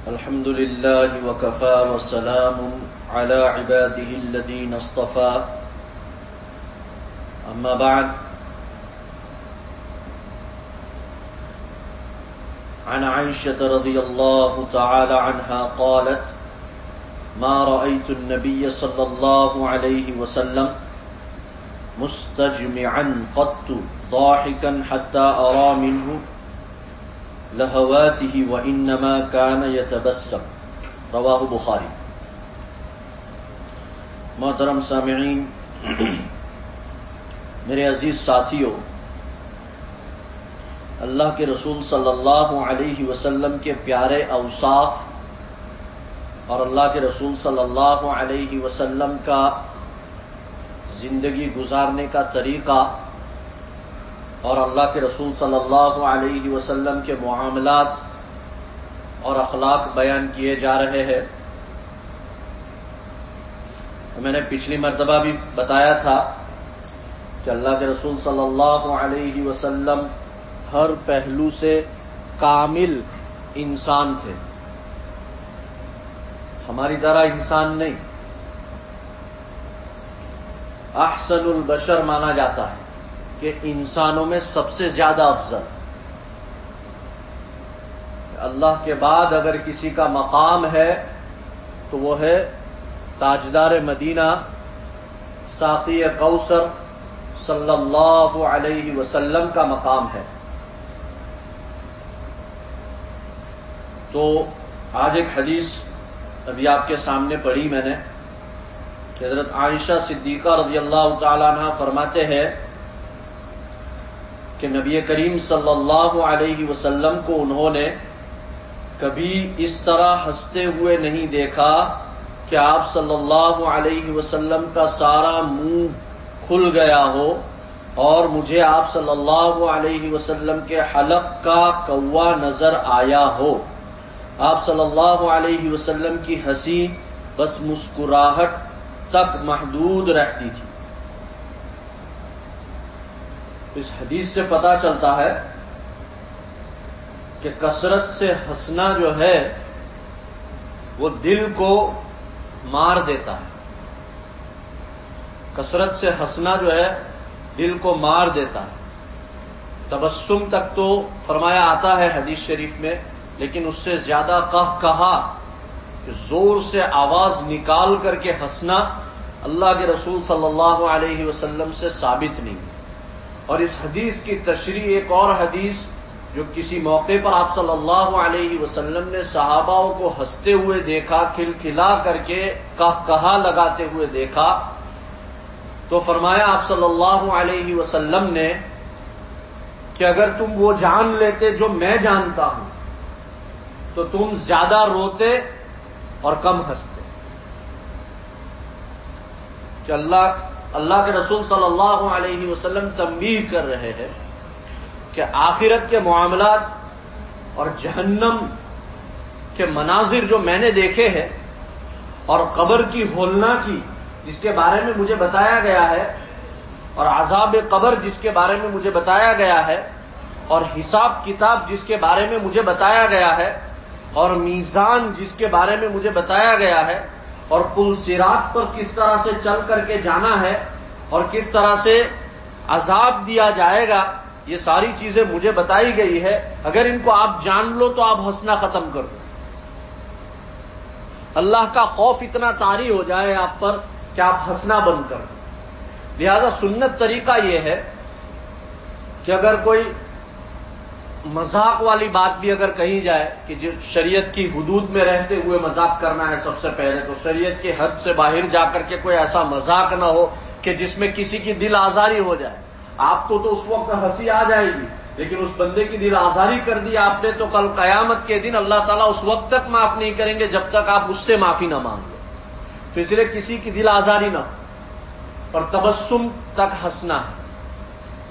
الحمد لله وكفى وسلام على عباده الذين اصطفى أما بعد عن عائشة رضي الله تعالى عنها قالت ما رأيت النبي صلى الله عليه وسلم مستجمعا قط ضاحكا حتى أرى منه لهواته وإنما كان يتبسم رواہ بخاری۔ محترم سامعین، میرے عزیز ساتھیوں، اللہ کے رسول صلی اللہ علیہ وسلم کے پیارے اوصاف اور اللہ کے رسول صلی اللہ علیہ وسلم کا زندگی گزارنے کا طریقہ اور اللہ کے رسول صلی اللہ علیہ وسلم کے معاملات اور اخلاق بیان کیے جا رہے ہیں۔ میں نے پچھلی مرتبہ بھی بتایا تھا کہ اللہ کے رسول صلی اللہ علیہ وسلم ہر پہلو سے کامل انسان تھے، ہماری طرح انسان نہیں، احسن البشر مانا جاتا ہے کہ انسانوں میں سب سے زیادہ افضل۔ اللہ کے بعد اگر کسی کا مقام ہے تو وہ ہے تاجدار مدینہ ساقی کوثر صلی اللہ علیہ وسلم کا مقام ہے۔ تو آج ایک حدیث ابھی آپ کے سامنے پڑھی میں نے کہ حضرت عائشہ صدیقہ رضی اللہ تعالی عنہ فرماتے ہیں کہ نبی کریم صلی اللہ علیہ وسلم کو انہوں نے کبھی اس طرح ہنستے ہوئے نہیں دیکھا کہ آپ صلی اللہ علیہ وسلم کا سارا منہ کھل گیا ہو اور مجھے آپ صلی اللہ علیہ وسلم کے حلق کا کوا نظر آیا ہو۔ آپ صلی اللہ علیہ وسلم کی ہنسی بس مسکراہٹ تک محدود رہتی تھی۔ اس حدیث سے پتہ چلتا ہے کہ کثرت سے ہنسنا جو ہے وہ دل کو مار دیتا ہے، کثرت سے ہنسنا جو ہے دل کو مار دیتا ہے۔ تبسم تک تو فرمایا آتا ہے حدیث شریف میں، لیکن اس سے زیادہ کہا کہ زور سے آواز نکال کر کے ہنسنا اللہ کے رسول صلی اللہ علیہ وسلم سے ثابت نہیں۔ اور اس حدیث کی تشریح ایک اور حدیث جو کسی موقع پر آپ صلی اللہ علیہ وسلم نے صحابہ کو ہنستے ہوئے دیکھا، کھلکھلا کر کے کہا لگاتے ہوئے دیکھا، تو فرمایا آپ صلی اللہ علیہ وسلم نے کہ اگر تم وہ جان لیتے جو میں جانتا ہوں تو تم زیادہ روتے اور کم ہنستے۔ کہ اللہ کے رسول صلی اللہ علیہ وسلم تنبیہ کر رہے ہیں کہ آخرت کے معاملات اور جہنم کے مناظر جو میں نے دیکھے ہیں اور قبر کی ہولناکی جس کے بارے میں مجھے بتایا گیا ہے اور عذاب قبر جس کے بارے میں مجھے بتایا گیا ہے اور حساب کتاب جس کے بارے میں مجھے بتایا گیا ہے اور میزان جس کے بارے میں مجھے بتایا گیا ہے اور پل صراط پر کس طرح سے چل کر کے جانا ہے اور کس طرح سے عذاب دیا جائے گا، یہ ساری چیزیں مجھے بتائی گئی ہے۔ اگر ان کو آپ جان لو تو آپ ہنسنا ختم کر دو، اللہ کا خوف اتنا طاری ہو جائے آپ پر کہ آپ ہنسنا بند کر دو۔ لہذا سنت طریقہ یہ ہے کہ اگر کوئی مذاق والی بات بھی اگر کہی جائے کہ جو شریعت کی حدود میں رہتے ہوئے مذاق کرنا ہے، سب سے پہلے تو شریعت کے حد سے باہر جا کر کے کوئی ایسا مذاق نہ ہو کہ جس میں کسی کی دل آزاری ہو جائے۔ آپ کو تو اس وقت ہنسی آ جائے گی، لیکن اس بندے کی دل آزاری کر دی آپ نے تو کل قیامت کے دن اللہ تعالیٰ اس وقت تک معاف نہیں کریں گے جب تک آپ اس سے معافی نہ مانگ لو۔ تو اس لیے کسی کی دل آزاری نہ ہو اور تبسم تک ہنسنا ہے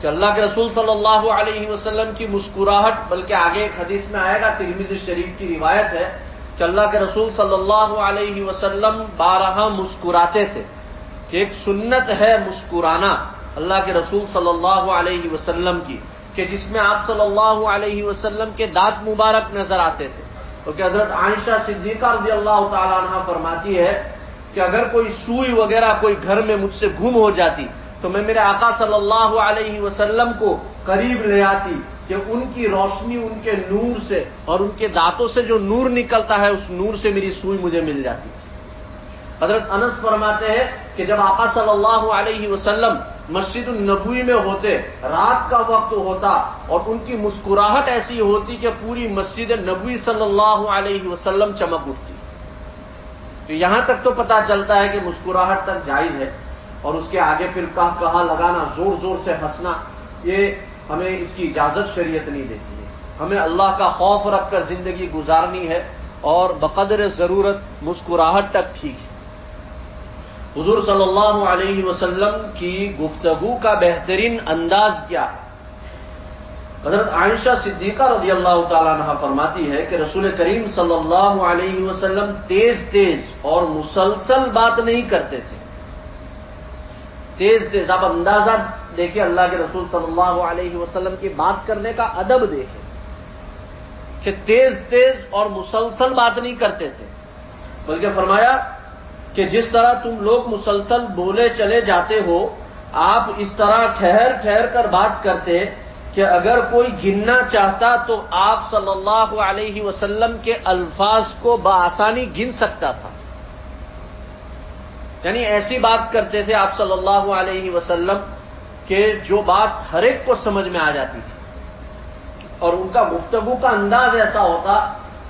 کہ اللہ کے رسول صلی اللہ علیہ وسلم کی مسکراہٹ، بلکہ آگے ایک حدیث میں آئے گا، ترمذی شریف کی روایت ہے کہ اللہ کے رسول صلی اللہ علیہ وسلم بارہا مسکراتے تھے کہ ایک سنت ہے مسکرانا اللہ کے رسول صلی اللہ علیہ وسلم کی، کہ جس میں آپ صلی اللہ علیہ وسلم کے دانت مبارک نظر آتے تھے، کیونکہ حضرت عائشہ صدیقہ رضی اللہ تعالی عنہ فرماتی ہے کہ اگر کوئی سوئی وغیرہ کوئی گھر میں مجھ سے گم ہو جاتی تو میں میرے آقا صلی اللہ علیہ وسلم کو قریب لے آتی کہ ان کی روشنی ان کے نور سے اور ان کے دانتوں سے جو نور نکلتا ہے اس نور سے میری سوئی مجھے مل جاتی. حضرت انس فرماتے ہیں کہ جب آقا صلی اللہ علیہ وسلم مسجد النبوی میں ہوتے، رات کا وقت ہوتا اور ان کی مسکراہٹ ایسی ہوتی کہ پوری مسجد نبوی صلی اللہ علیہ وسلم چمک اٹھتی. تو یہاں تک تو پتا چلتا ہے کہ مسکراہٹ تک جائز ہے، اور اس کے آگے پھر کہا لگانا، زور زور سے ہنسنا، یہ ہمیں اس کی اجازت شریعت نہیں دیتی ہے. ہمیں اللہ کا خوف رکھ کر زندگی گزارنی ہے اور بقدر ضرورت مسکراہٹ تک ٹھیک ہے. حضور صلی اللہ علیہ وسلم کی گفتگو کا بہترین انداز کیا ہے؟ حضرت عائشہ صدیقہ رضی اللہ تعالیٰ عنہ فرماتی ہے کہ رسول کریم صلی اللہ علیہ وسلم تیز تیز اور مسلسل بات نہیں کرتے تھے. تیز تیز، آپ اندازہ دیکھیں اللہ کے رسول صلی اللہ علیہ وسلم کی بات کرنے کا ادب دیکھیں کہ تیز تیز اور مسلسل بات نہیں کرتے تھے، بلکہ فرمایا کہ جس طرح تم لوگ مسلسل بولے چلے جاتے ہو، آپ اس طرح ٹھہر ٹھہر کر بات کرتے کہ اگر کوئی گننا چاہتا تو آپ صلی اللہ علیہ وسلم کے الفاظ کو بآسانی گن سکتا تھا. یعنی ایسی بات کرتے تھے آپ صلی اللہ علیہ وسلم کہ جو بات ہر ایک کو سمجھ میں آ جاتی تھی، اور ان کا گفتگو کا انداز ایسا ہوتا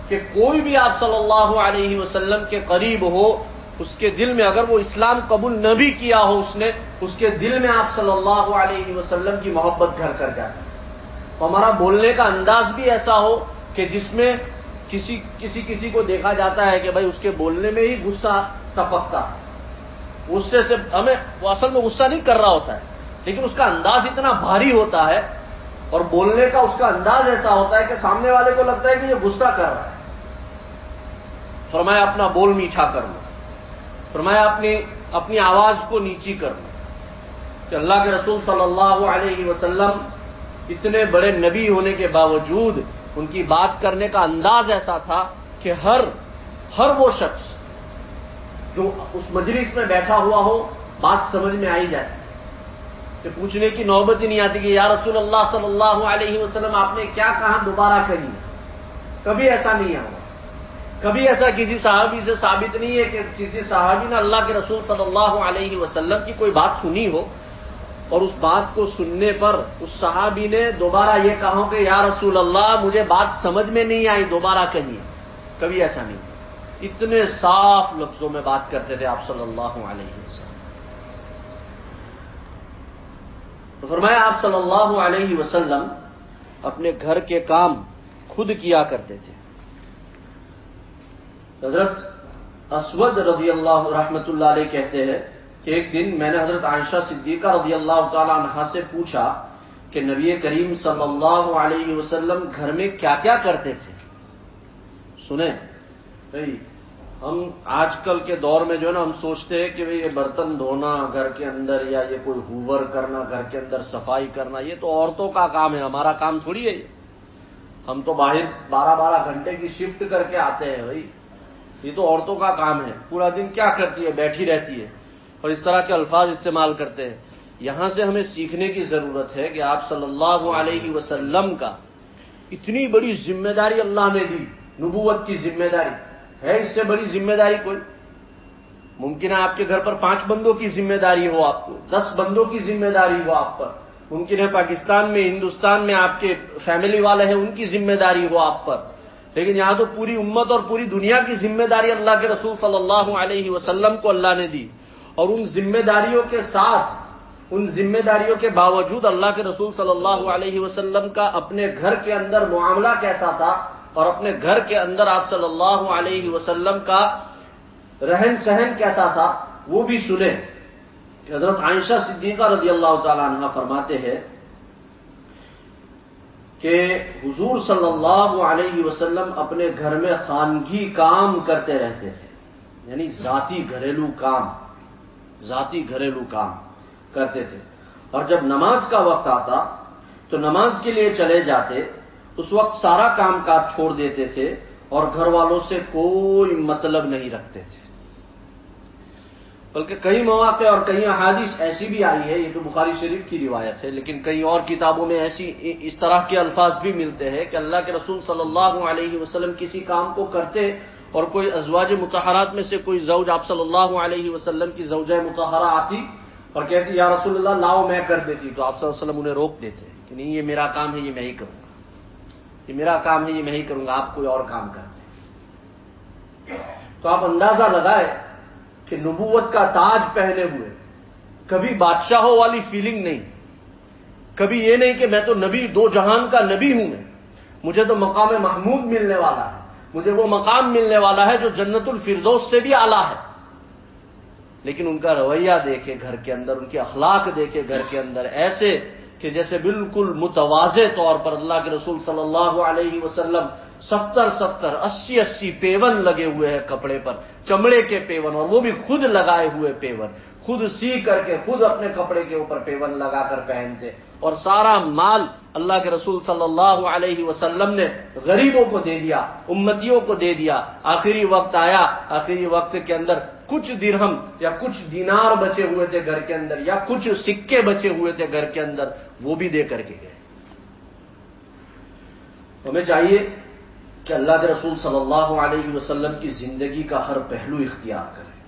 کہ کوئی بھی آپ صلی اللہ علیہ وسلم کے قریب ہو، اس کے دل میں اگر وہ اسلام قبول نہ بھی کیا ہو اس کے دل میں آپ صلی اللہ علیہ وسلم کی محبت گھر کر جاتی. ہمارا بولنے کا انداز بھی ایسا ہو کہ جس میں کسی کو دیکھا جاتا ہے کہ بھائی اس کے بولنے میں ہی غصہ ٹپکتا، غصے سے ہمیں وہ اصل میں غصہ نہیں کر رہا ہوتا ہے، لیکن اس کا انداز اتنا بھاری ہوتا ہے اور بولنے کا اس کا انداز ایسا ہوتا ہے کہ سامنے والے کو لگتا ہے کہ یہ غصہ کر رہا ہے. فرمایا اپنا بول میٹھا کر لو، فرمایا اپنی آواز کو نیچی کر لو. کہ اللہ کے رسول صلی اللہ علیہ وسلم اتنے بڑے نبی ہونے کے باوجود ان کی بات کرنے کا انداز ایسا تھا کہ ہر وہ شخص جو اس مجلس میں بیٹھا ہوا ہو بات سمجھ میں آئی جاتی کہ پوچھنے کی نوبت ہی نہیں آتی کہ یا رسول اللہ صلی اللہ علیہ وسلم آپ نے کیا کہا دوبارہ کہیے. کبھی ایسا نہیں ہوا، کبھی ایسا کسی صحابی سے ثابت نہیں ہے کہ کسی صحابی نے اللہ کے رسول صلی اللہ علیہ وسلم کی کوئی بات سنی ہو اور اس بات کو سننے پر اس صحابی نے دوبارہ یہ کہا کہ یا رسول اللہ مجھے بات سمجھ میں نہیں آئی دوبارہ کہیے. کبھی ایسا نہیں. اتنے صاف لفظوں میں بات کرتے تھے آپ صلی اللہ علیہ وسلم. تو فرمایا آپ صلی اللہ علیہ وسلم اپنے گھر کے کام خود کیا کرتے تھے. حضرت اسود رضی اللہ رحمۃ اللہ علیہ کہتے ہیں کہ ایک دن میں نے حضرت عائشہ صدیقہ رضی اللہ تعالی عنہا سے پوچھا کہ نبی کریم صلی اللہ علیہ وسلم گھر میں کیا کیا کرتے تھے. سنیں بھائی، ہم آج کل کے دور میں جو ہے نا ہم سوچتے ہیں کہ بھئی یہ برتن دھونا گھر کے اندر یا یہ کوئی ہوور کرنا گھر کے اندر صفائی کرنا یہ تو عورتوں کا کام ہے، ہمارا کام تھوڑی ہے. ہم تو باہر 12 گھنٹے کی شفٹ کر کے آتے ہیں بھائی، یہ تو عورتوں کا کام ہے. پورا دن کیا کرتی ہے؟ بیٹھی رہتی ہے اور اس طرح کے الفاظ استعمال کرتے ہیں. یہاں سے ہمیں سیکھنے کی ضرورت ہے کہ آپ صلی اللہ علیہ وسلم کا اتنی بڑی ذمہ داری اللہ نے دی، نبوت کی ذمہ داری ہے. اس سے بڑی ذمہ داری کوئی ممکن ہے آپ کے گھر پر 5 بندوں کی ذمہ داری ہو، آپ کو 10 بندوں کی ذمہ داری ہو آپ پر. ممکن ہے پاکستان میں ہندوستان میں آپ کے فیملی والے ہیں ان کی ذمہ داری ہو آپ پر، لیکن یہاں تو پوری امت اور پوری دنیا کی ذمہ داری اللہ کے رسول صلی اللہ علیہ وسلم کو اللہ نے دی. اور ان ذمہ داریوں کے ساتھ، ان ذمہ داریوں کے باوجود اللہ کے رسول صلی اللہ علیہ وسلم کا اپنے گھر کے اندر معاملہ کیسا تھا اور اپنے گھر کے اندر آپ صلی اللہ علیہ وسلم کا رہن سہن کیسا تھا وہ بھی سنیں. حضرت عائشہ صدیقہ رضی اللہ تعالی عنہ فرماتے ہیں کہ حضور صلی اللہ علیہ وسلم اپنے گھر میں خانگی کام کرتے رہتے تھے، یعنی ذاتی گھریلو کام کرتے تھے. اور جب نماز کا وقت آتا تو نماز کے لیے چلے جاتے، اس وقت سارا کام کاج چھوڑ دیتے تھے اور گھر والوں سے کوئی مطلب نہیں رکھتے تھے، بلکہ کئی مواقع اور کئی احادیث ایسی بھی آئی ہے، یہ تو بخاری شریف کی روایت ہے، لیکن کئی اور کتابوں میں اس طرح کے الفاظ بھی ملتے ہیں کہ اللہ کے رسول صلی اللہ علیہ وسلم کسی کام کو کرتے اور کوئی ازواج مطہرات میں سے کوئی زوج آپ صلی اللہ علیہ وسلم کی زوجہ مطہرہ آتی اور کہتی یا رسول اللہ لاؤ میں کر دیتی، تو آپ صلی اللہ علیہ وسلم انہیں روک دیتے کہ نہیں، یہ میرا کام ہے، یہ میں ہی کروں گا، یہ میرا کام ہے، یہ میں ہی کروں گا، آپ کوئی اور کام کرتے۔ تو آپ اندازہ لگائے کہ نبوت کا تاج پہنے ہوئے، کبھی بادشاہوں والی فیلنگ نہیں، کبھی یہ نہیں کہ میں تو نبی، دو جہان کا نبی ہوں، میں مجھے تو مقام محمود ملنے والا ہے، مجھے وہ مقام ملنے والا ہے جو جنت الفردوس سے بھی اعلیٰ ہے، لیکن ان کا رویہ دیکھے گھر کے اندر، ان کے اخلاق دیکھے گھر کے اندر، ایسے کہ جیسے بالکل متواضع طور پر اللہ کے رسول صلی اللہ علیہ وسلم 70 80 پیون لگے ہوئے ہیں کپڑے پر، چمڑے کے پیون، اور وہ بھی خود لگائے ہوئے پیون، خود سی کر کے خود اپنے کپڑے کے اوپر پیون لگا کر پہنتے، اور سارا مال اللہ کے رسول صلی اللہ علیہ وسلم نے غریبوں کو دے دیا، امتیوں کو دے دیا۔ آخری وقت آیا، آخری وقت کے اندر کچھ درہم یا کچھ دینار بچے ہوئے تھے گھر کے اندر، یا کچھ سکے بچے ہوئے تھے گھر کے اندر، وہ بھی دے کر کے گئے۔ ہمیں چاہیے کہ اللہ کے رسول صلی اللہ علیہ وسلم کی زندگی کا ہر پہلو اختیار کریں،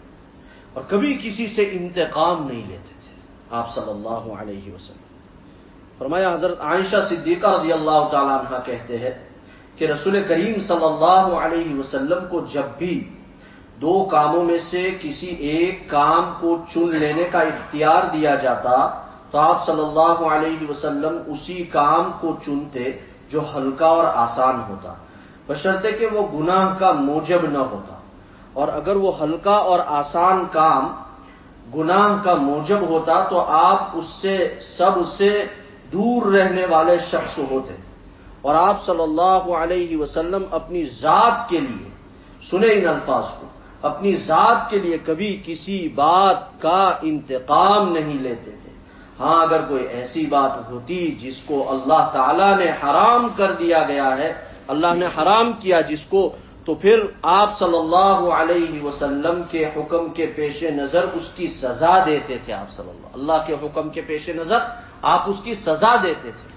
اور کبھی کسی سے انتقام نہیں لیتے تھے آپ صلی اللہ علیہ وسلم۔ فرمایا حضرت عائشہ صدیقہ رضی اللہ تعالیٰ عنہ کہتے ہیں کہ رسول کریم صلی اللہ علیہ وسلم کو جب بھی دو کاموں میں سے کسی ایک کام کو چن لینے کا اختیار دیا جاتا تو آپ صلی اللہ علیہ وسلم اسی کام کو چنتے جو ہلکا اور آسان ہوتا، بشرطے کہ وہ گناہ کا موجب نہ ہوتا، اور اگر وہ ہلکا اور آسان کام گناہ کا موجب ہوتا تو آپ اس سے سب سے دور رہنے والے شخص ہوتے، اور آپ صلی اللہ علیہ وسلم اپنی ذات کے لیے، سنیں ان الفاظ کو، اپنی ذات کے لیے کبھی کسی بات کا انتقام نہیں لیتے تھے۔ ہاں اگر کوئی ایسی بات ہوتی جس کو اللہ تعالیٰ نے حرام کر دیا گیا ہے، اللہ نے حرام کیا جس کو، تو پھر آپ صلی اللہ علیہ وسلم کے حکم کے پیش نظر اس کی سزا دیتے تھے۔ آپ صلی اللہ کے حکم کے پیش نظر آپ اس کی سزا دیتے تھے،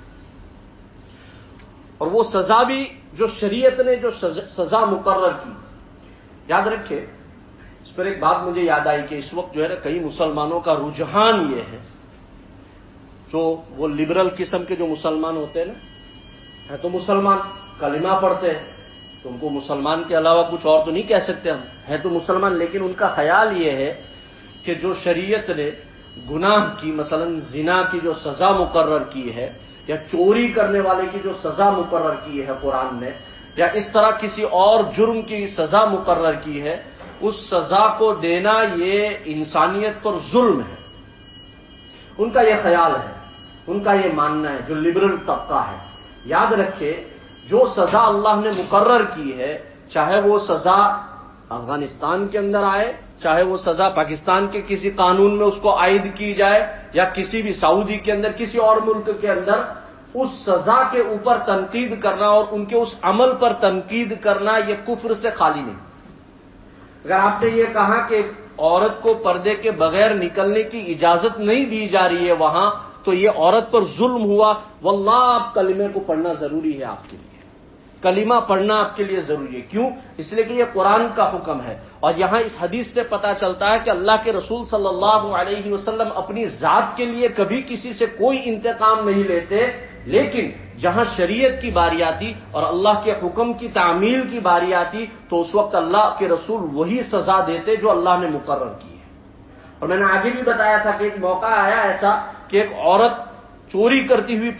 اور وہ سزا بھی جو شریعت نے جو سزا مقرر کی۔ یاد رکھے، اس پر ایک بات مجھے یاد آئی کہ اس وقت جو ہے نا کئی مسلمانوں کا رجحان یہ ہے، جو وہ لبرل قسم کے جو مسلمان ہوتے ہیں نا، ہے تو مسلمان، کلمہ پڑھتے ہیں، تو ان کو مسلمان کے علاوہ کچھ اور تو نہیں کہہ سکتے ہم، ہے تو مسلمان، لیکن ان کا خیال یہ ہے کہ جو شریعت نے گناہ کی، مثلا زنا کی جو سزا مقرر کی ہے، یا چوری کرنے والے کی جو سزا مقرر کی ہے قرآن نے، یا اس طرح کسی اور جرم کی سزا مقرر کی ہے، اس سزا کو دینا یہ انسانیت پر ظلم ہے۔ ان کا یہ خیال ہے، ان کا یہ ماننا ہے، جو لبرل طبقہ ہے۔ یاد رکھے، جو سزا اللہ نے مقرر کی ہے، چاہے وہ سزا افغانستان کے اندر آئے، چاہے وہ سزا پاکستان کے کسی قانون میں اس کو عائد کی جائے، یا کسی بھی سعودی کے اندر، کسی اور ملک کے اندر، اس سزا کے اوپر تنقید کرنا اور ان کے اس عمل پر تنقید کرنا یہ کفر سے خالی نہیں۔ اگر آپ نے یہ کہا کہ عورت کو پردے کے بغیر نکلنے کی اجازت نہیں دی جا رہی ہے وہاں، تو یہ عورت پر ظلم ہوا۔ واللہ آپ کلمے کو پڑھنا ضروری ہے، آپ کے لیے کلمہ پڑھنا آپ کے لیے ضروری ہے۔ کیوں؟ اس لیے کہ یہ قرآن کا حکم ہے، اور یہاں اس حدیث سے پتہ چلتا ہے کہ اللہ کے رسول صلی اللہ علیہ وسلم اپنی ذات کے لیے کبھی کسی سے کوئی انتقام نہیں لیتے، لیکن جہاں شریعت کی باری آتی اور اللہ کے حکم کی تعمیل کی باری آتی تو اس وقت اللہ کے رسول وہی سزا دیتے جو اللہ نے مقرر کی ہے۔ اور میں نے آگے بھی بتایا تھا کہ ایک موقع آیا ایسا کہ ایک عورت چوری کرتی ہوئی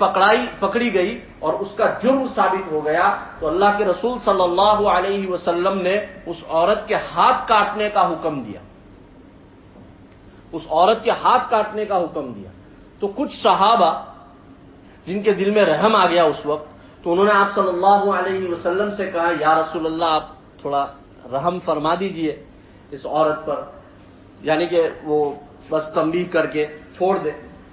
پکڑی گئی اور اس کا جرم ثابت ہو گیا، تو اللہ کے رسول صلی اللہ علیہ وسلم نے اس عورت کے ہاتھ کاٹنے کا حکم دیا، اس عورت کے ہاتھ کاٹنے کا حکم دیا۔ تو کچھ صحابہ جن کے دل میں رحم آ گیا اس وقت، تو انہوں نے آپ صلی اللہ علیہ وسلم سے کہا یا رسول اللہ آپ تھوڑا رحم فرما دیجئے اس عورت پر، یعنی کہ وہ بس تنبیہ کر کے چھوڑ دے۔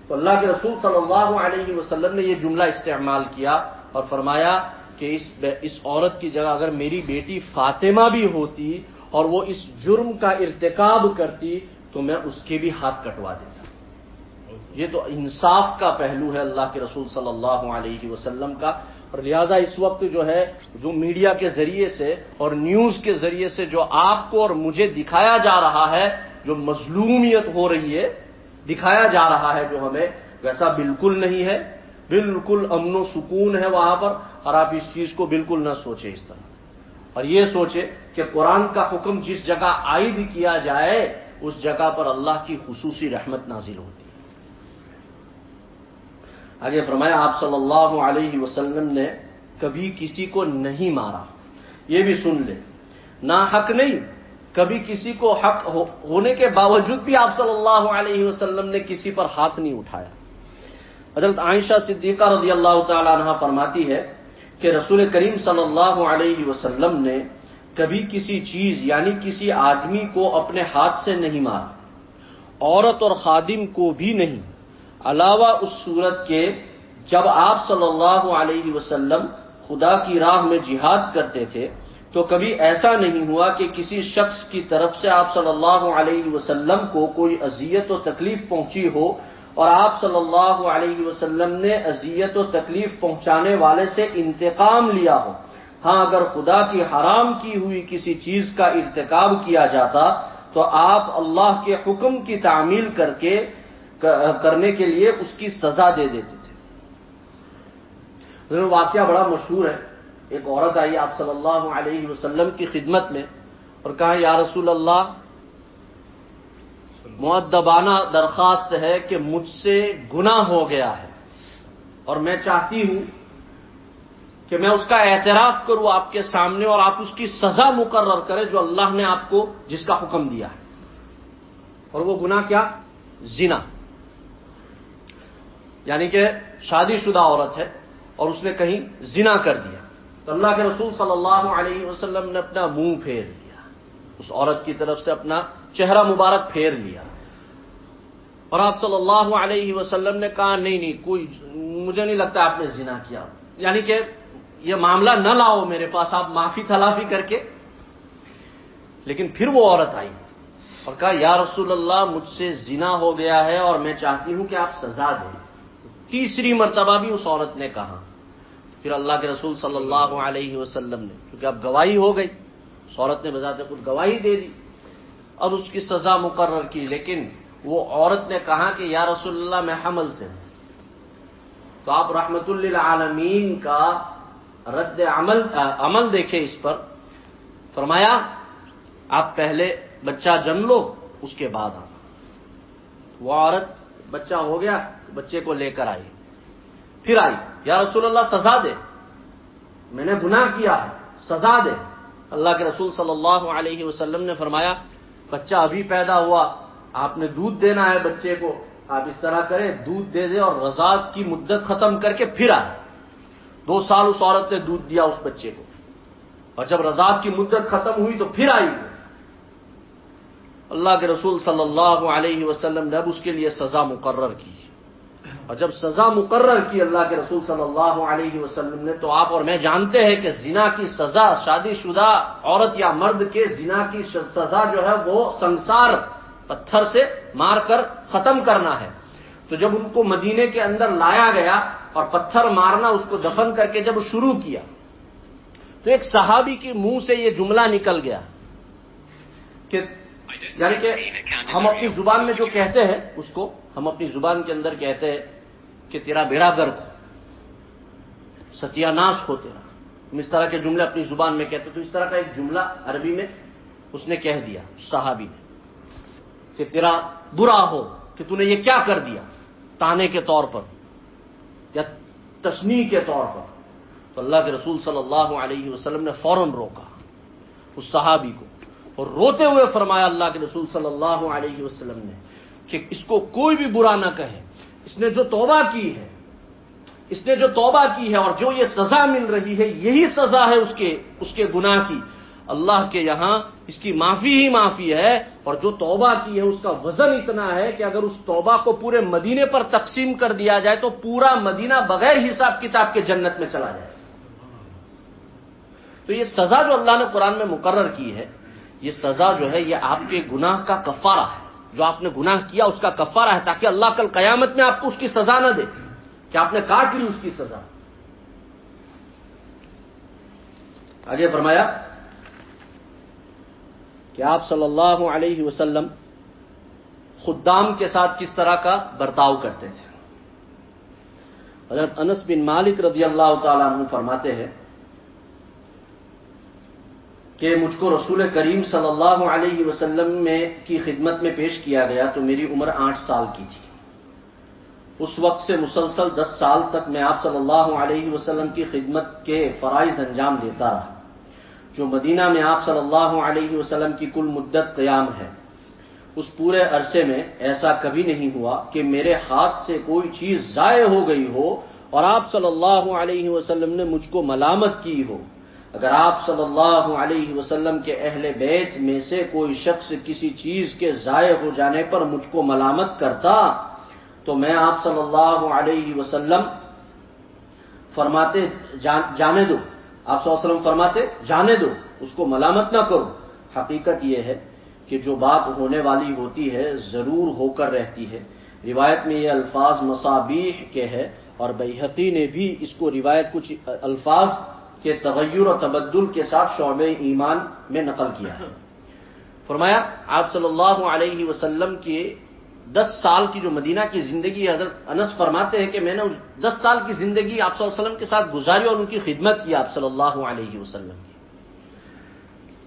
تو اللہ کے رسول صلی اللہ علیہ وسلم نے یہ جملہ استعمال کیا اور فرمایا کہ اس عورت کی جگہ اگر میری بیٹی فاطمہ بھی ہوتی اور وہ اس جرم کا ارتکاب کرتی تو میں اس کے بھی ہاتھ کٹوا دیتا۔ یہ تو انصاف کا پہلو ہے اللہ کے رسول صلی اللہ علیہ وسلم کا، اور لہذا اس وقت جو ہے جو میڈیا کے ذریعے سے اور نیوز کے ذریعے سے جو آپ کو اور مجھے دکھایا جا رہا ہے، جو مظلومیت ہو رہی ہے، دکھایا جا رہا ہے جو ہمیں، ویسا بالکل نہیں ہے، بالکل امن و سکون ہے وہاں پر، اور آپ اس چیز کو بالکل نہ سوچیں اس طرح، اور یہ سوچیں کہ قرآن کا حکم جس جگہ عائد کیا جائے اس جگہ پر اللہ کی خصوصی رحمت نازل ہوتی ہے۔ آگے فرمایا آپ صلی اللہ علیہ وسلم نے کبھی کسی کو نہیں مارا، یہ بھی سن لے، ناحق نہیں، کبھی کسی کو حق ہونے کے باوجود بھی آپ صلی اللہ علیہ وسلم نے کسی پر ہاتھ نہیں اٹھایا۔ حضرت عائشہ صدیقہ رضی اللہ تعالی عنہا فرماتی ہے کہ رسول کریم صلی اللہ علیہ وسلم نے کبھی کسی چیز یعنی کسی آدمی کو اپنے ہاتھ سے نہیں مارا، عورت اور خادم کو بھی نہیں، علاوہ اس صورت کے جب آپ صلی اللہ علیہ وسلم خدا کی راہ میں جہاد کرتے تھے تو کبھی ایسا نہیں ہوا کہ کسی شخص کی طرف سے آپ صلی اللہ علیہ وسلم کو کوئی اذیت و تکلیف پہنچی ہو اور آپ صلی اللہ علیہ وسلم نے اذیت و تکلیف پہنچانے والے سے انتقام لیا ہو۔ ہاں اگر خدا کی حرام کی ہوئی کسی چیز کا ارتکاب کیا جاتا تو آپ اللہ کے حکم کی تعمیل کرنے کے لیے اس کی سزا دے دیتے تھے۔ واقعہ بڑا مشہور ہے، ایک عورت آئی آپ صلی اللہ علیہ وسلم کی خدمت میں اور کہا یا رسول اللہ مؤدبانہ درخواست ہے کہ مجھ سے گناہ ہو گیا ہے اور میں چاہتی ہوں کہ میں اس کا اعتراف کروں آپ کے سامنے اور آپ اس کی سزا مقرر کریں جو اللہ نے آپ کو جس کا حکم دیا ہے۔ اور وہ گناہ کیا؟ زنا، یعنی کہ شادی شدہ عورت ہے اور اس نے کہیں زنا کر دیا تو اللہ کے رسول صلی اللہ علیہ وسلم نے اپنا منہ پھیر لیا، اس عورت کی طرف سے اپنا چہرہ مبارک پھیر لیا، اور آپ صلی اللہ علیہ وسلم نے کہا نہیں کوئی مجھے نہیں لگتا آپ نے زنا کیا، یعنی کہ یہ معاملہ نہ لاؤ میرے پاس، آپ معافی تلافی کر کے۔ لیکن پھر وہ عورت آئی اور کہا یا رسول اللہ مجھ سے زنا ہو گیا ہے اور میں چاہتی ہوں کہ آپ سزا دیں۔ تیسری مرتبہ بھی اس عورت نے کہا، پھر اللہ کے رسول صلی اللہ علیہ وسلم نے، کیونکہ اب گواہی ہو گئی، اس عورت نے بذات خود گواہی دے دی، اب اس کی سزا مقرر کی، لیکن وہ عورت نے کہا کہ یا رسول اللہ میں حمل سے ہوں۔ تو آپ رحمت للعالمین کا رد عمل دیکھیں اس پر، فرمایا آپ پہلے بچہ جن لو اس کے بعد آپ۔ وہ عورت بچہ ہو گیا، بچے کو لے کر آئی، پھر آئی یا رسول اللہ سزا دے، میں نے گناہ کیا ہے سزا دے۔ اللہ کے رسول صلی اللہ علیہ وسلم نے فرمایا بچہ ابھی پیدا ہوا، آپ نے دودھ دینا ہے بچے کو، آپ اس طرح کریں دودھ دے دے اور رضاعت کی مدت ختم کر کے پھر آئے۔ 2 سال اس عورت نے دودھ دیا اس بچے کو، اور جب رضاعت کی مدت ختم ہوئی تو پھر آئی۔ اللہ کے رسول صلی اللہ علیہ وسلم نے اب اس کے لیے سزا مقرر کی، اور جب سزا مقرر کی اللہ کے رسول صلی اللہ علیہ وسلم نے تو آپ اور میں جانتے ہیں کہ زنا کی سزا شادی شدہ عورت یا مرد کے زنا کی سزا جو ہے وہ سنسار پتھر سے مار کر ختم کرنا ہے۔ تو جب ان کو مدینے کے اندر لایا گیا اور پتھر مارنا اس کو دفن کر کے جب شروع کیا تو ایک صحابی کے منہ سے یہ جملہ نکل گیا کہ یعنی کہ ہم اپنی زبان میں جو کہتے ہیں اس کو ہم اپنی زبان کے اندر کہتے ہیں کہ تیرا بیڑا گرک ہو، ستیہ ناش ہو تیرا، ہم اس طرح کے جملے اپنی زبان میں کہتے ہیں۔ تو اس طرح کا ایک جملہ عربی میں اس نے کہہ دیا صحابی نے کہ تیرا برا ہو کہ تو نے یہ کیا کر دیا، تانے کے طور پر یا تشنیع کے طور پر۔ تو اللہ کے رسول صلی اللہ علیہ وسلم نے فوراً روکا اس صحابی کو اور روتے ہوئے فرمایا اللہ کے رسول صلی اللہ علیہ وسلم نے کہ اس کو کوئی بھی برا نہ کہے، اس نے جو توبہ کی ہے، اس نے جو توبہ کی ہے اور جو یہ سزا مل رہی ہے یہی سزا ہے اس کے گناہ کی، اللہ کے یہاں اس کی معافی ہی معافی ہے، اور جو توبہ کی ہے اس کا وزن اتنا ہے کہ اگر اس توبہ کو پورے مدینے پر تقسیم کر دیا جائے تو پورا مدینہ بغیر حساب کتاب کے جنت میں چلا جائے۔ تو یہ سزا جو اللہ نے قرآن میں مقرر کی ہے، یہ سزا جو ہے یہ آپ کے گناہ کا کفارہ ہے، جو آپ نے گناہ کیا اس کا کفارہ ہے، تاکہ اللہ کل قیامت میں آپ کو اس کی سزا نہ دے کہ آپ نے کاٹ لی اس کی سزا۔ آگے فرمایا کہ آپ صلی اللہ علیہ وسلم خدام کے ساتھ کس طرح کا برتاؤ کرتے تھے۔ حضرت انس بن مالک رضی اللہ تعالیٰ عنہ فرماتے ہیں کہ مجھ کو رسول کریم صلی اللہ علیہ وسلم کی خدمت میں پیش کیا گیا تو میری عمر 8 سال کی تھی۔ اس وقت سے مسلسل 10 سال تک میں آپ صلی اللہ علیہ وسلم کی خدمت کے فرائض انجام دیتا رہا۔ جو مدینہ میں آپ صلی اللہ علیہ وسلم کی کل مدت قیام ہے، اس پورے عرصے میں ایسا کبھی نہیں ہوا کہ میرے ہاتھ سے کوئی چیز ضائع ہو گئی ہو اور آپ صلی اللہ علیہ وسلم نے مجھ کو ملامت کی ہو۔ اگر آپ صلی اللہ علیہ وسلم کے اہل بیت میں سے کوئی شخص کسی چیز کے ضائع ہو جانے پر مجھ کو ملامت کرتا تو میں آپ صلی اللہ علیہ وسلم فرماتے جانے دو، آپ صلی اللہ علیہ وسلم فرماتے جانے دو، اس کو ملامت نہ کرو۔ حقیقت یہ ہے کہ جو بات ہونے والی ہوتی ہے ضرور ہو کر رہتی ہے۔ روایت میں یہ الفاظ مصابیح کے ہے اور بیہقی نے بھی اس کو روایت کچھ الفاظ کے تغیر و تبدل کے ساتھ شعبہ ایمان میں نقل کیا ہے۔ فرمایا آپ صلی اللہ علیہ وسلم کی 10 سال کی جو مدینہ کی زندگی، حضرت انس فرماتے ہیں کہ میں نے 10 سال کی زندگی آپ صلی اللہ علیہ وسلم کے ساتھ گزاری اور ان کی خدمت کی آپ صلی اللہ علیہ وسلم کی،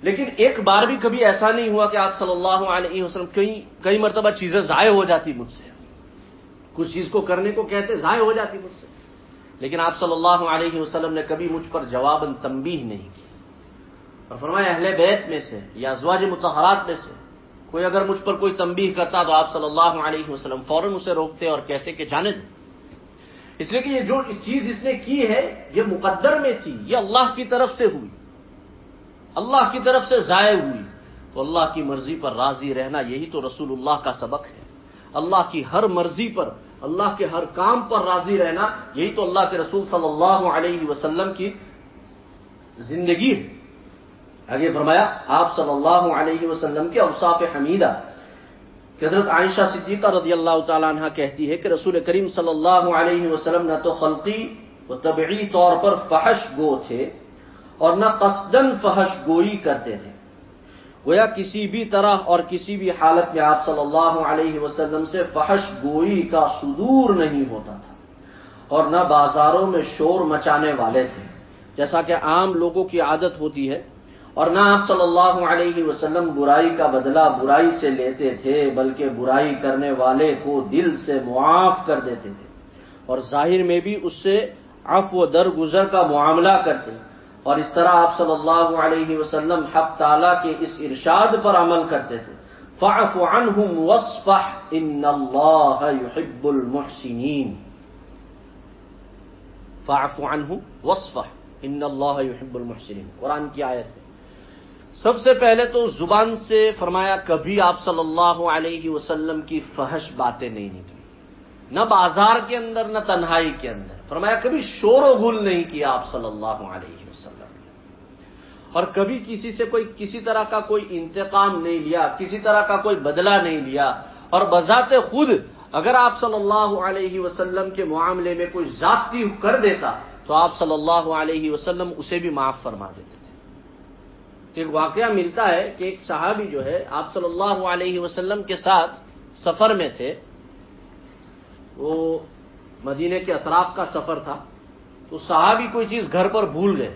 لیکن ایک بار بھی کبھی ایسا نہیں ہوا کہ آپ صلی اللہ علیہ وسلم کئی مرتبہ چیزیں ضائع ہو جاتی مجھ سے، کچھ چیز کو کرنے کو کہتے ضائع ہو جاتی مجھ سے، لیکن آپ صلی اللہ علیہ وسلم نے کبھی مجھ پر جواباً تنبیہ نہیں کی۔ اور فرمایا اہل بیت میں سے یا ازواج مطہرات میں سے کوئی اگر مجھ پر کوئی تنبیہ کرتا تو آپ صلی اللہ علیہ وسلم فوراً اسے روکتے اور کہتے کہ جانے دو، اس لیے کہ یہ جو چیز اس نے کی ہے یہ مقدر میں تھی، یہ اللہ کی طرف سے ہوئی، اللہ کی طرف سے ضائع ہوئی، تو اللہ کی مرضی پر راضی رہنا یہی تو رسول اللہ کا سبق ہے۔ اللہ کی ہر مرضی پر، اللہ کے ہر کام پر راضی رہنا یہی تو اللہ کے رسول صلی اللہ علیہ وسلم کی زندگی ہے۔ آگے فرمایا آپ صلی اللہ علیہ وسلم کے اوصاف حمیدہ کہ حضرت عائشہ صدیقہ رضی اللہ تعالیٰ عنہ کہتی ہے کہ رسول کریم صلی اللہ علیہ وسلم نہ تو خلقی و طبعی طور پر فحش گو تھے اور نہ قصدن فحش گوئی کرتے تھے، گویا کسی بھی طرح اور کسی بھی حالت میں آپ صلی اللہ علیہ وسلم سے فحش گوئی کا صدور نہیں ہوتا تھا، اور نہ بازاروں میں شور مچانے والے تھے جیسا کہ عام لوگوں کی عادت ہوتی ہے، اور نہ آپ صلی اللہ علیہ وسلم برائی کا بدلہ برائی سے لیتے تھے بلکہ برائی کرنے والے کو دل سے معاف کر دیتے تھے، اور ظاہر میں بھی اس سے عفو و درگزر کا معاملہ کرتے، اور اس طرح آپ صلی اللہ علیہ وسلم حق تعالیٰ کے اس ارشاد پر عمل کرتے تھے فَاعْفُ عَنْهُمْ وَاصْفَحْ إِنَّ اللَّهَ يُحِبُّ الْمُحْسِنِينَ۔ فَاعْفُ عَنْهُمْ وَاصْفَحْ إِنَّ اللَّهَ يُحِبُّ الْمُحْسِنِينَ، قرآن کی آیت ہے۔ سب سے پہلے تو زبان سے فرمایا کبھی آپ صلی اللہ علیہ وسلم کی فحش باتیں نہیں نکلی، نہ بازار کے اندر نہ تنہائی کے اندر، فرمایا کبھی شور و غل نہیں کیا آپ صلی اللہ علیہ وسلم، اور کبھی کسی سے کسی طرح کا کوئی انتقام نہیں لیا، کسی طرح کا کوئی بدلہ نہیں لیا، اور بذات خود اگر آپ صلی اللہ علیہ وسلم کے معاملے میں کوئی زیادتی کر دیتا تو آپ صلی اللہ علیہ وسلم اسے بھی معاف فرما دیتے تھے۔ ایک واقعہ ملتا ہے کہ ایک صحابی جو ہے آپ صلی اللہ علیہ وسلم کے ساتھ سفر میں تھے، وہ مدینے کے اطراف کا سفر تھا، تو صحابی کوئی چیز گھر پر بھول گئے،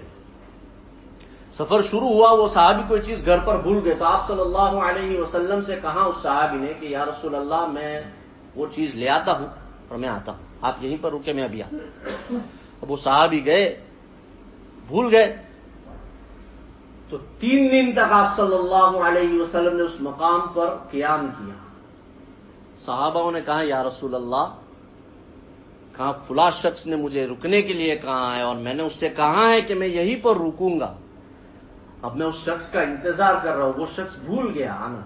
سفر شروع ہوا وہ صحابی کوئی چیز گھر پر بھول گئے، تو آپ صلی اللہ علیہ وسلم سے کہا اس صحابی نے کہ یا رسول اللہ میں وہ چیز لے آتا ہوں اور میں آتا ہوں، آپ یہیں پر رکے میں ابھی آتا ہوں۔ اب وہ صحابی گئے، بھول گئے، تو 3 دن تک آپ صلی اللہ علیہ وسلم نے اس مقام پر قیام کیا۔ صحابہ نے کہا یا رسول اللہ، کہا فلاں شخص نے مجھے رکنے کے لیے کہا ہے اور میں نے اس سے کہا ہے کہ میں یہیں پر رکوں گا، اب میں اس شخص کا انتظار کر رہا ہوں، وہ شخص بھول گیا آنا۔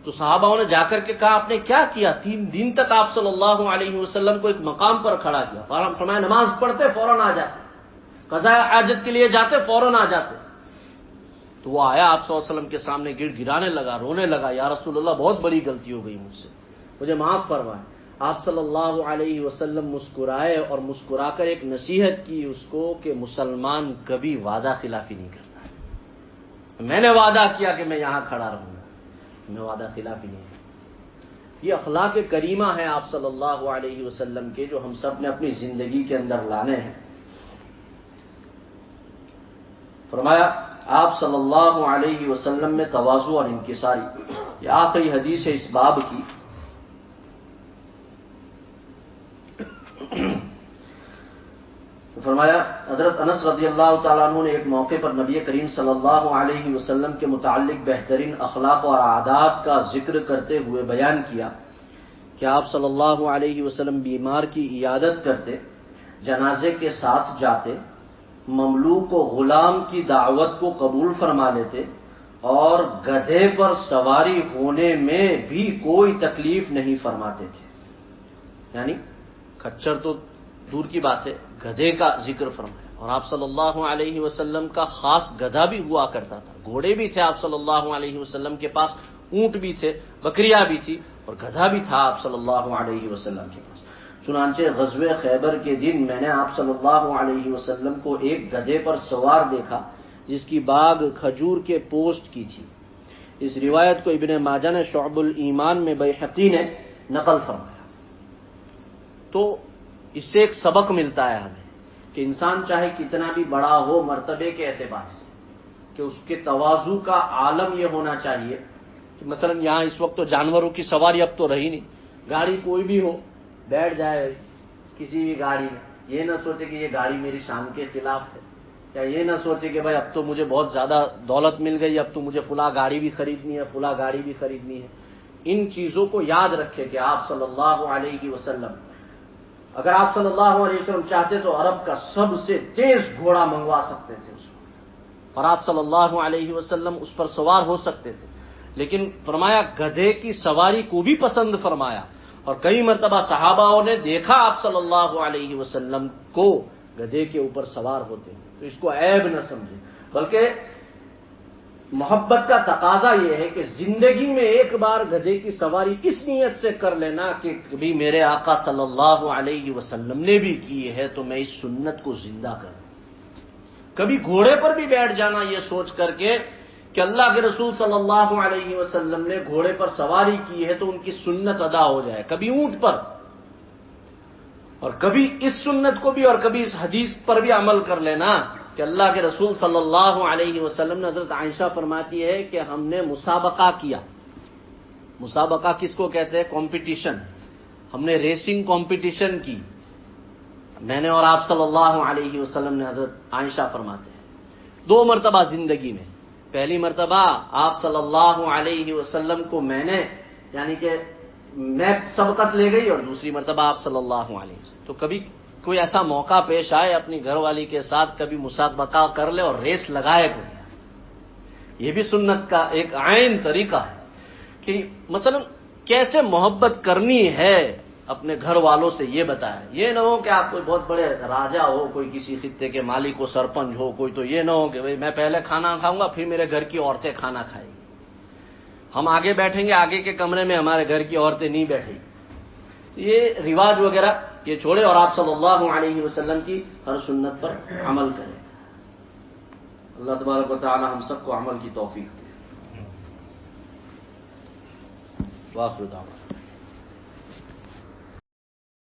تو صحابہ نے جا کر کے کہا آپ نے کیا کیا؟ 3 دن تک آپ صلی اللہ علیہ وسلم کو ایک مقام پر کھڑا کیا، فرمایا نماز پڑھتے فوراً آ جاتے، قضاء حاجت کے لیے جاتے فوراً آ جاتے، تو وہ آیا آپ صلی اللہ علیہ وسلم کے سامنے گڑ گرانے لگا، رونے لگا، یا رسول اللہ بہت بڑی غلطی ہو گئی مجھ سے، مجھے معاف فرمائے۔ آپ صلی اللہ علیہ وسلم مسکرائے اور مسکرا کر ایک نصیحت کی اس کو کہ مسلمان کبھی وعدہ خلافی نہیں کرتا ہے، میں نے وعدہ کیا کہ میں یہاں کھڑا رہوں گا، میں وعدہ خلافی نہیں کرتا۔ یہ اخلاق کریمہ ہے آپ صلی اللہ علیہ وسلم کے، جو ہم سب نے اپنی زندگی کے اندر لانے ہیں۔ فرمایا آپ صلی اللہ علیہ وسلم میں تواضع اور انکساری، یہ آخری حدیث ہے اس باب کی۔ فرمایا حضرت انس رضی اللہ تعالیٰ عنہ نے ایک موقع پر نبی کریم صلی اللہ علیہ وسلم کے متعلق بہترین اخلاق اور عادات کا ذکر کرتے ہوئے بیان کیا کہ آپ صلی اللہ علیہ وسلم بیمار کی عیادت کرتے، جنازے کے ساتھ جاتے، مملوک و غلام کی دعوت کو قبول فرما لیتے اور گدھے پر سواری ہونے میں بھی کوئی تکلیف نہیں فرماتے تھے، یعنی کچر تو دور کی بات ہے، گدھے کا ذکر فرمایا۔ اور آپ صلی اللہ علیہ وسلم کا خاص گدھا بھی ہوا کرتا تھا، گھوڑے بھی تھے آپ صلی اللہ علیہ وسلم کے پاس، اونٹ بھی تھے، بکریاں بھی تھی، اور گدھا بھی تھا آپ صلی اللہ علیہ وسلم کے پاس۔ چنانچہ غزوہ خیبر کے دن میں نے آپ صلی اللہ علیہ وسلم کو ایک گدھے پر سوار دیکھا جس کی باگ کھجور کے پوست کی تھی۔ اس روایت کو ابن ماجہ نے شعب الایمان میں بیہقی نے نقل فرمایا۔ تو اس سے ایک سبق ملتا ہے ہمیں کہ انسان چاہے کتنا بھی بڑا ہو مرتبے کے اعتبار سے، کہ اس کے تواضع کا عالم یہ ہونا چاہیے کہ مثلا یہاں اس وقت تو جانوروں کی سواری اب تو رہی نہیں، گاڑی کوئی بھی ہو بیٹھ جائے کسی بھی گاڑی میں، یہ نہ سوچے کہ یہ گاڑی میری شان کے خلاف ہے، یا یہ نہ سوچے کہ بھائی اب تو مجھے بہت زیادہ دولت مل گئی، اب تو مجھے فلاں گاڑی بھی خریدنی ہے، فلاں گاڑی بھی خریدنی ہے۔ ان چیزوں کو یاد رکھے کہ آپ صلی اللہ علیہ وسلم، اگر آپ صلی اللہ علیہ وسلم چاہتے تو عرب کا سب سے تیز گھوڑا منگوا سکتے تھے اس وقت، اور آپ صلی اللہ علیہ وسلم اس پر سوار ہو سکتے تھے، لیکن فرمایا گدھے کی سواری کو بھی پسند فرمایا، اور کئی مرتبہ صحاباؤں نے دیکھا آپ صلی اللہ علیہ وسلم کو گدھے کے اوپر سوار ہوتے ہیں، تو اس کو عیب نہ سمجھے، بلکہ محبت کا تقاضا یہ ہے کہ زندگی میں ایک بار گدھے کی سواری اس نیت سے کر لینا کہ کبھی میرے آقا صلی اللہ علیہ وسلم نے بھی کی ہے تو میں اس سنت کو زندہ کروں۔ کبھی گھوڑے پر بھی بیٹھ جانا یہ سوچ کر کے کہ اللہ کے رسول صلی اللہ علیہ وسلم نے گھوڑے پر سواری کی ہے تو ان کی سنت ادا ہو جائے، کبھی اونٹ پر، اور کبھی اس سنت کو بھی اور کبھی اس حدیث پر بھی عمل کر لینا کہ اللہ کے رسول صلی اللہ علیہ وسلم نے، حضرت عائشہ فرماتی ہے کہ ہم نے مسابقہ کیا۔ مسابقہ کس کو کہتے ہیں؟ کمپٹیشن۔ ہم نے ریسنگ کمپٹیشن کی، میں نے اور آپ صلی اللہ علیہ وسلم نے، حضرت عائشہ فرماتے ہیں 2 مرتبہ زندگی میں۔ پہلی مرتبہ آپ صلی اللہ علیہ وسلم کو میں نے، یعنی کہ میں سبقت لے گئی، اور دوسری مرتبہ آپ صلی اللہ علیہ وسلم۔ تو کبھی کوئی ایسا موقع پیش آئے اپنی گھر والی کے ساتھ، کبھی مسابقہ کر لے اور ریس لگائے کوئی، یہ بھی سنت کا ایک عین طریقہ ہے کہ مثلا کیسے محبت کرنی ہے اپنے گھر والوں سے، یہ بتایا۔ یہ نہ ہو کہ آپ کوئی بہت بڑے راجا ہو، کوئی کسی خطے کے مالک ہو، سرپنچ ہو کوئی، تو یہ نہ ہو کہ بھئی میں پہلے کھانا کھاؤں گا پھر میرے گھر کی عورتیں کھانا کھائیں گی، ہم آگے بیٹھیں گے، آگے کے کمرے میں ہمارے گھر کی عورتیں نہیں بیٹھیں گی۔ یہ رواج وغیرہ یہ چھوڑے اور آپ صلی اللہ علیہ وسلم کی ہر سنت پر عمل کریں۔ اللہ تبارک و تعالی ہم سب کو عمل کی توفیق دے۔ واخر دعوانا